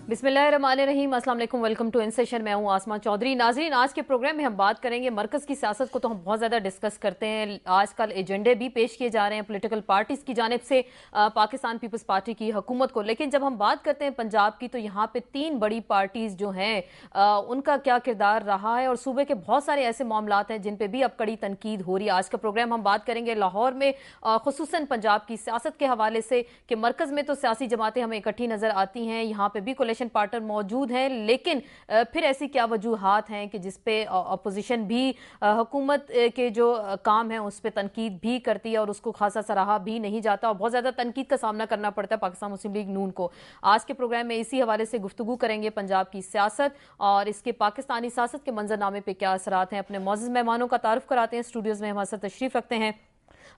बिस्मिल्लाहिर्रहमानिर्रहीम। अस्सलाम वालेकुम, वेलकम टू इन सेशन। मैं हूं आसमा चौधरी। नाज़रीन, आज के प्रोग्राम में हम बात करेंगे मरकज़ की सियासत को तो हम बहुत ज़्यादा डिस्कस करते हैं। आजकल एजेंडे भी पेश किए जा रहे हैं पॉलिटिकल पार्टीज़ की जानिब से पाकिस्तान पीपल्स पार्टी की हुकूमत को। लेकिन जब हम बात करते हैं पंजाब की, तो यहाँ पे 3 बड़ी पार्टीज़ जो हैं उनका क्या किरदार रहा है, और सूबे के बहुत सारे ऐसे मामलात हैं जिन पर भी अब कड़ी तनकीद हो रही है। आज का प्रोग्राम हम बात करेंगे लाहौर में खुसूसन पंजाब की सियासत के हवाले से कि मरकज़ में तो सियासी जमातें हमें इकट्ठी नज़र आती हैं, यहाँ पे भी कोलिशन पार्टनर मौजूद हैं, लेकिन फिर ऐसी क्या वजूहात हैं कि जिसपे अपोजिशन भी हुकूमत के जो काम है उस पर तनकीद भी करती है और उसको खासा सराहा भी नहीं जाता, और बहुत ज़्यादा तनकीद का सामना करना पड़ता है पाकिस्तान मुस्लिम लीग नून को। आज के प्रोग्राम में इसी हवाले से गुफ्तगू करेंगे पंजाब की सियासत और इसके पाकिस्तानी सियासत के मंजरनामे पे क्या असरात हैं। अपने मौजूद मेहमानों का तारुफ कराते हैं। स्टूडियोज़ में हमारे साथ तशरीफ़ रखते हैं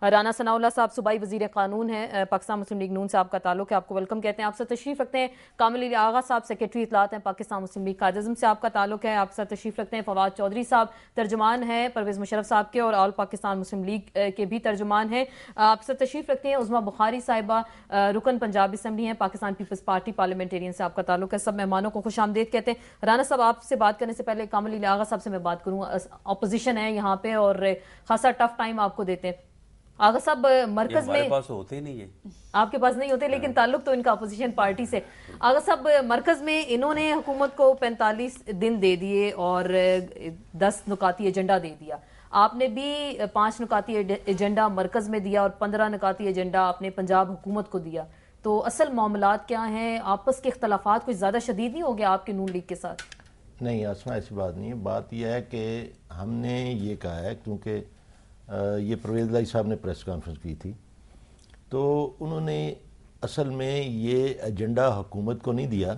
राना सनाउल्लाह साहब, सूबाई वज़ीर कानून है, पाकिस्तान मुस्लिम लीग नून से आपका ताल्लुक है, आपको वेलकम कहते हैं। आपसे तशरीफ़ रखते हैं कामिल अली आगा साहब, सेक्रेटरी इत्तलात हैं, पाकिस्तान मुस्लिम लीग कायद-ए-आज़म से आपका ताल्लुक है। आपसे तशरीफ़ रखते हैं फवाद चौधरी साहब, तर्जुमान हैं परवेज़ मुशर्रफ साहब के और ऑल पाकिस्तान मुस्लिम लीग के भी तर्जुमान हैं। आपसे तशरीफ़ रखते हैं उज़मा बुखारी साहिबा, रुकन पंजाब असम्बली हैं, पाकिस्तान पीपल्स पार्टी पार्लियामेंटेरियन से आपका ताल्लुक है। सब मेहमानों को खुशामदीद कहते हैं। राना साहब, आपसे बात करने से पहले कामिल अली आगा साहब से मैं बात करूँ। अपोजिशन है यहाँ पे और खासा टफ टाइम आपको देते हैं। आगा साहब, मरकज में पास होते ही नहीं है, आपके पास नहीं होते, लेकिन ताल्लुक तो इनका अपोजिशन पार्टी से। आगा साहब, मरकज में इन्होंने हुकूमत को 45 दिन दे दिए और 10 नुकाती एजेंडा दे दिया। आपने भी 5 नुकाती एजेंडा मरकज में दिया और 15 नुकाती एजेंडा आपने पंजाब हुकूमत को दिया। तो असल मामलात क्या हैं? आपस के इख्तलाफात कुछ ज़्यादा शदीद नहीं हो गया आपके नून लीग के साथ? नहीं आसमा, ऐसी बात नहीं है। बात यह है कि हमने ये कहा है, क्योंकि ये परवेज़ इलाही साहब ने प्रेस कॉन्फ्रेंस की थी, तो उन्होंने असल में ये एजेंडा हुकूमत को नहीं दिया,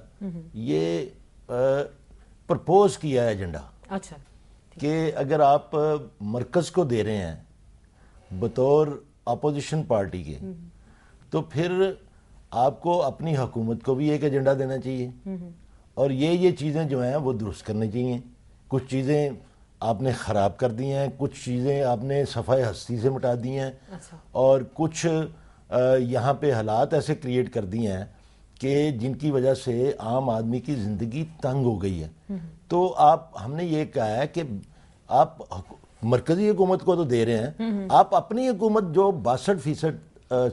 ये प्रपोज किया एजेंडा। अच्छा, कि अगर आप मरकज़ को दे रहे हैं बतौर अपोजिशन पार्टी के, तो फिर आपको अपनी हुकूमत को भी एक एजेंडा देना चाहिए और ये चीज़ें जो हैं वो दुरुस्त करनी चाहिए। कुछ चीज़ें आपने ख़राब कर दी हैं, कुछ चीज़ें आपने सफ़ाई हस्ती से मिटा दी हैं। अच्छा। और कुछ यहाँ पे हालात ऐसे क्रिएट कर दिए हैं कि जिनकी वजह से आम आदमी की ज़िंदगी तंग हो गई है। तो हमने ये कहा है कि आप मरकज़ी हुकूमत को तो दे रहे हैं, आप अपनी हुकूमत जो 62%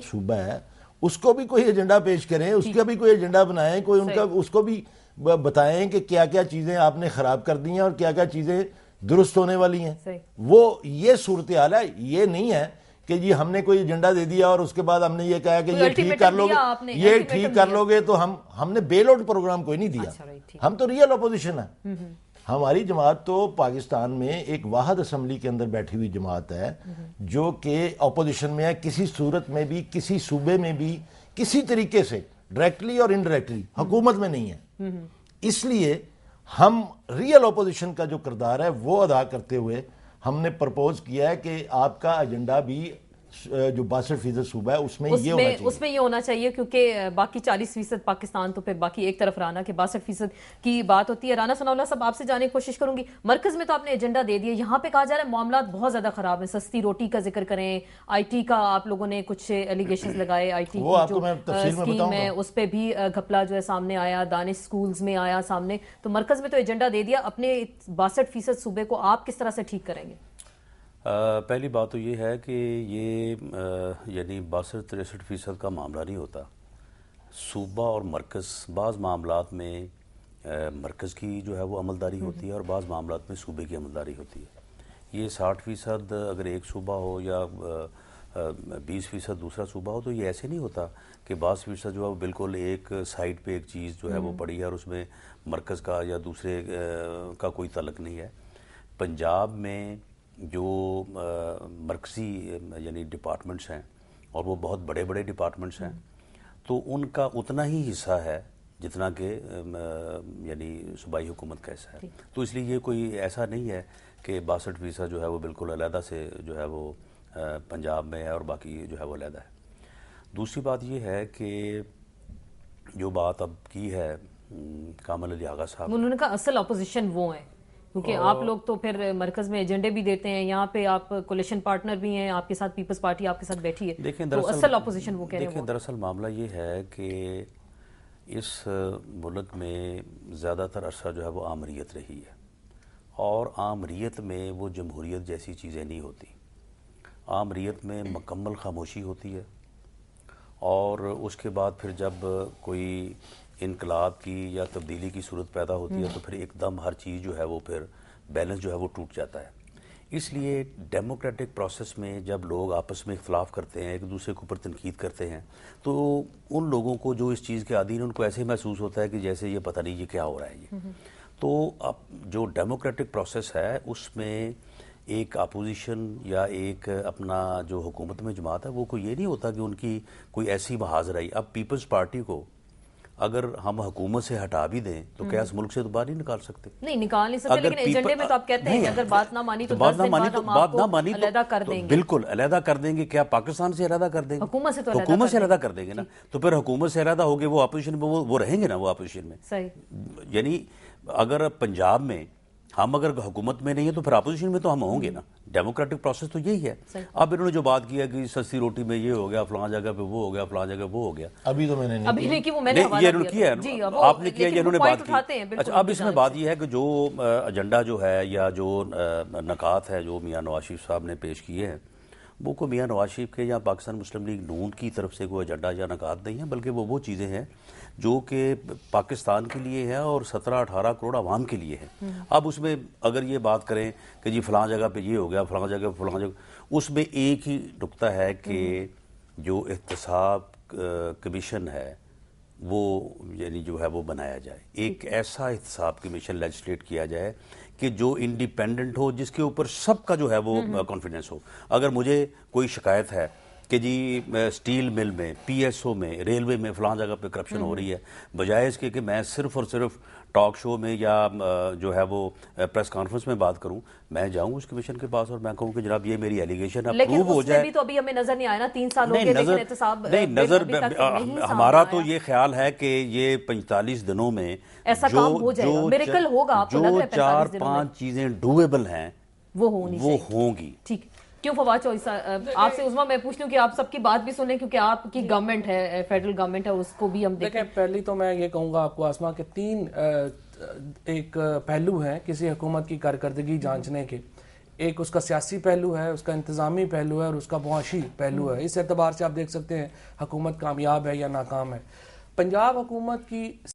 सूबा है उसको भी कोई एजेंडा पेश करें, उसका भी कोई एजेंडा बनाएं, कोई उनका उसको भी बताएं कि क्या क्या चीज़ें आपने ख़राब कर दी हैं और क्या क्या चीज़ें दुरुस्त होने वाली हैं। वो ये सूरत हाल है। ये नहीं है कि जी हमने कोई एजेंडा दे दिया और उसके बाद हमने ये कहा कि ये ठीक कर लोगे, ये ठीक कर लोगे तो हमने बेल आउट प्रोग्राम कोई नहीं दिया। हम तो रियल अपोजिशन है। हमारी जमात तो पाकिस्तान में एक वाहिद असम्बली के अंदर बैठी हुई जमात है जो कि अपोजिशन में है। किसी सूरत में भी, किसी सूबे में भी, किसी तरीके से डायरेक्टली और इनडायरेक्टली हुकूमत में नहीं है। इसलिए हम रियल अपोजिशन का जो किरदार है वो अदा करते हुए हमने प्रपोज किया है कि आपका एजेंडा भी जो 62% सूबा है उसमें ये होना चाहिए, क्योंकि बाकी 40% पाकिस्तान, तो फिर बाकी एक तरफ रहना कि 62% की बात होती है। राना सनाउल्लाह साहब, आपसे जाने की कोशिश करूंगी। मरकज में तो आपने एजेंडा दे दिया, यहाँ पे कहा जा रहा है मामला बहुत ज्यादा खराब है। सस्ती रोटी का जिक्र करें, IT का आप लोगों ने कुछ एलिगेशंस लगाए, IT की जो स्कीम है उस पर भी घपला जो है सामने आया, दानिश स्कूल्स में आया सामने। तो मरकज में तो एजेंडा दे दिया, अपने 62% सूबे को आप किस तरह से ठीक करेंगे? पहली बात तो ये है कि ये यानी 62-63% का मामला नहीं होता। सूबा और मरकज़, बाज़ मामलात में मरकज़ की जो है वो अमलदारी होती है और बाज़ मामलात में सूबे की अमलदारी होती है। ये 60% अगर एक सूबा हो या 20% दूसरा सूबा हो, तो ये ऐसे नहीं होता कि 22% जो है वो बिल्कुल एक साइड पे एक चीज़ जो है वो पड़ी है और उसमें मरकज़ का या दूसरे का कोई तल्लुक़ नहीं है। पंजाब में जो मरकज़ी यानी डिपार्टमेंट्स हैं और वो बहुत बड़े बड़े डिपार्टमेंट्स हैं, तो उनका उतना ही हिस्सा है जितना कि यानी सूबाई हुकूमत का हिस्सा है। तो इसलिए ये कोई ऐसा नहीं है कि 62% जो है वो बिल्कुल अलहदा से जो है वो पंजाब में है और बाकी जो है वो अलहदा है। दूसरी बात ये है कि जो बात अब की है कामिल अली आगा साहब, उन्होंने कहा असल अपोजिशन वो है, क्योंकि आप लोग तो फिर मरकज में एजेंडे भी देते हैं, यहाँ पे आप कोलिशन पार्टनर भी हैं, आपके साथ पीपल्स पार्टी आपके साथ बैठी है। देखें तो असल अपोजिशन वो कह रहे हैं। दरअसल मामला ये है कि اس ملک میں زیادہ تر عرصہ جو ہے وہ آمریت رہی ہے، اور آمریت میں وہ جمہوریت جیسی چیزیں نہیں ہوتی. آمریت میں مکمل خاموشی ہوتی ہے، اور اس کے بعد پھر جب کوئی انقلاب کی یا تبدیلی کی صورت پیدا ہوتی ہے تو پھر ایک دم ہر چیز جو ہے وہ پھر بیلنس جو ہے وہ ٹوٹ جاتا ہے. اس لیے ڈیموکریٹک پروسیس میں جب لوگ آپس میں اختلاف کرتے ہیں، ایک دوسرے کے اوپر تنقید کرتے ہیں، تو ان لوگوں کو جو اس چیز کے عادی ہیں ان کو ایسے محسوس ہوتا ہے کہ جیسے یہ پتہ نہیں یہ کیا ہو رہا ہے یہ. تو اب جو ڈیموکریٹک پروسیس ہے اس میں ایک اپوزیشن یا ایک اپنا جو حکومت میں جماعت ہے وہ کوئی یہ نہیں ہوتا کہ ان کی کوئی ایسی محاذ رہی. اب پیپلز پارٹی کو اگر ہم حکومت سے ہٹا بھی دیں تو کیا اس ملک سے تو باہر نہیں نکال سکتے؟ نہیں نکال نہیں سکتے، لیکن ایجنڈے میں تو آپ کہتے ہیں کہ اگر بات نہ مانی تو 10 دن بعد ہم آپ کو علیحدہ کر دیں گے. بالکل علیحدہ کر دیں گے. کیا پاکستان سے علیحدہ کر دیں گے؟ حکومت سے تو حکومت سے علیحدہ کر دیں گے نا. تو پھر حکومت سے علیحدہ ہو گئے وہ اپوزیشن میں وہ رہیں گے نا، وہ اپوزیشن میں. صحیح. یعنی اگر پنجاب میں ہم اگر حکومت میں نہیں ہیں تو پھر اپوزیشن میں تو ہم ہوں گے نا. ڈیموکریٹک پروسیس تو یہی ہے. اب انہوں نے جو بات کیا کہ سستی روٹی میں یہ ہو گیا، فلاں جگہ پہ وہ ہو گیا، فلاں جگہ وہ ہو گیا، ابھی تو میں نے نہیں کیا، وہ میں نے کیا ہے، آپ نے کیا، یہ انہوں نے بات کی. اچھا اب اس میں بات یہ ہے کہ جو ایجنڈا جو ہے یا جو نکات ہے جو میاں نواز شریف صاحب نے پیش کیے ہیں، وہ کوئی میاں نواز شریف کے یا پاکستان مسلم لیگ نون کی طرف سے کوئی ایجنڈا یا نکات نہیں ہے، بلکہ وہ چیزیں ہیں جو کہ پاکستان کے لیے ہے اور 17-18 کروڑ عوام کے لیے ہے. اب اس میں اگر یہ بات کریں کہ جی فلاں جگہ پہ یہ ہو گیا، فلاں جگہ فلاں جگہ، اس میں ایک ہی نقطہ ہے کہ جو احتساب کمیشن ہے وہ یعنی جو ہے وہ بنایا جائے. ایک ایسا احتساب کمیشن لیجسلیٹ کیا جائے کہ جو انڈیپینڈنٹ ہو، جس کے اوپر سب کا جو ہے وہ کانفیڈنس ہو. اگر مجھے کوئی شکایت ہے کہ جی سٹیل مل میں، پی ایس او میں، ریلوے میں فلاں جگہ پہ کرپشن ہو رہی ہے، بجائے اس کے کہ میں صرف اور صرف ٹاک شو میں یا جو ہے وہ پریس کانفرنس میں بات کروں، میں جاؤں اس کمیشن کے پاس اور میں کہوں کہ جناب یہ میری ایلیگیشن اپروو ہو جائے. لیکن اس میں بھی تو ابھی ہمیں نظر نہیں آیا نا، 3 سال ہو گئے لیکن احتساب ہمارا تو یہ خیال ہے کہ یہ 45 دنوں میں ایسا کام ہو جائے گا، میریکل ہوگا. آپ کو لگ رہا ہے 4-5 چیزیں ڈویبل ہیں وہ ہوں گی. ٹھیک. کیوں فواد چوہدری صاحب آپ سے عظمیٰ میں پوچھ لوں کہ آپ سب کی بات بھی سنیں کیونکہ آپ کی گورنمنٹ ہے، فیڈرل گورنمنٹ ہے، اس کو بھی ہم دیکھیں. پہلی تو میں یہ کہوں گا آپ کو آسما کہ 3 ایک پہلو ہیں کسی حکومت کی کارکردگی جانچنے کے. ایک اس کا سیاسی پہلو ہے، اس کا انتظامی پہلو ہے، اور اس کا معاشی پہلو ہے. اس اعتبار سے آپ دیکھ سکتے ہیں حکومت کامیاب ہے یا ناکام ہے. پنجاب حکومت کی